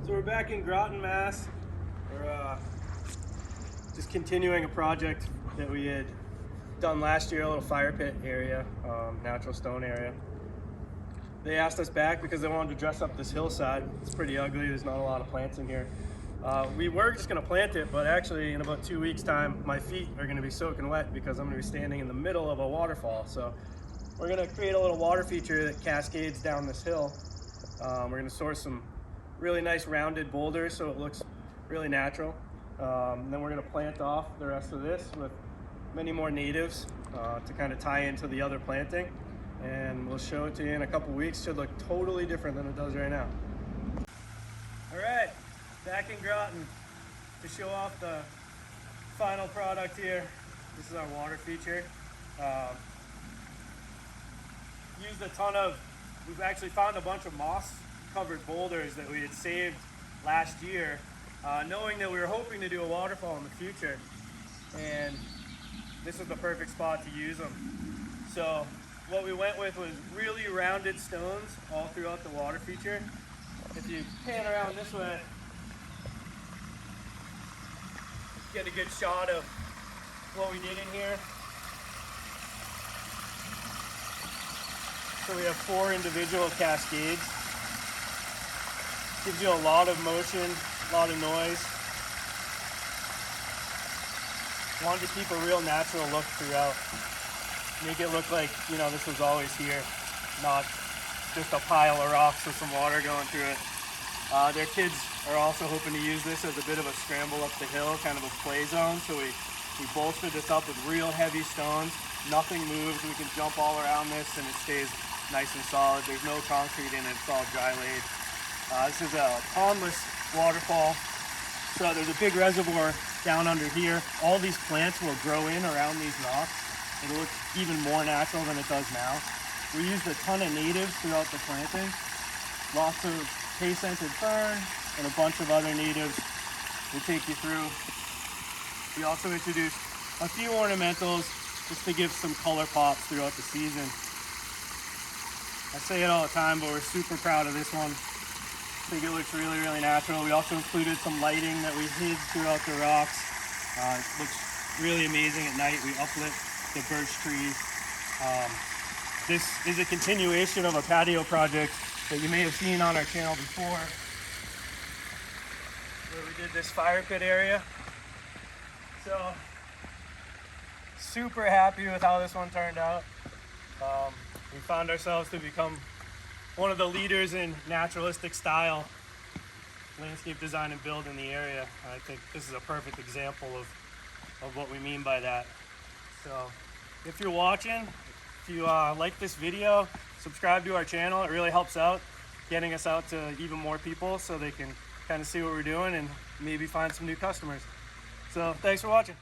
So we're back in Groton, Mass. We're just continuing a project that we had done last year, a little fire pit area, natural stone area. They asked us back because they wanted to dress up this hillside. It's pretty ugly, there's not a lot of plants in here. We were just gonna plant it, but actually in about 2 weeks time, my feet are gonna be soaking wet because I'm gonna be standing in the middle of a waterfall. So we're gonna create a little water feature that cascades down this hill. We're gonna source some really nice rounded boulders so it looks really natural. Then we're gonna plant off the rest of this with many more natives to kind of tie into the other planting. And we'll show it to you in a couple weeks. Should look totally different than it does right now. All right, back in Groton to show off the final product here. This is our water feature. We've actually found a bunch of moss covered boulders that we had saved last year, knowing that we were hoping to do a waterfall in the future, and this is the perfect spot to use them. So what we went with was really rounded stones all throughout the water feature. If you pan around this way, get a good shot of what we did in here. So we have 4 individual cascades. Gives you a lot of motion, a lot of noise. Wanted to keep a real natural look throughout. Make it look like, you know, this was always here, not just a pile of rocks with some water going through it. Their kids are also hoping to use this as a bit of a scramble up the hill, kind of a play zone. So we bolstered this up with real heavy stones. Nothing moves, we can jump all around this and it stays nice and solid. There's no concrete in it, it's all dry laid. This is a Pondless waterfall. So there's a big reservoir down under here. All these plants will grow in around these rocks. It'll look even more natural than it does now. We used a ton of natives throughout the planting. Lots of hay-scented fern and a bunch of other natives we'll take you through. We also introduced a few ornamentals just to give some color pops throughout the season. I say it all the time, but we're super proud of this one. I think it looks really, really natural. We also included some lighting that we hid throughout the rocks. It looks really amazing at night. We uplit the birch trees. This is a continuation of a patio project that you may have seen on our channel before, where we did this fire pit area. So, super happy with how this one turned out. We found ourselves to become one of the leaders in naturalistic style landscape design and build in the area. I think this is a perfect example of what we mean by that. So if you're watching, if you like this video, subscribe to our channel. It really helps out getting us out to even more people so they can kind of see what we're doing and maybe find some new customers. So thanks for watching.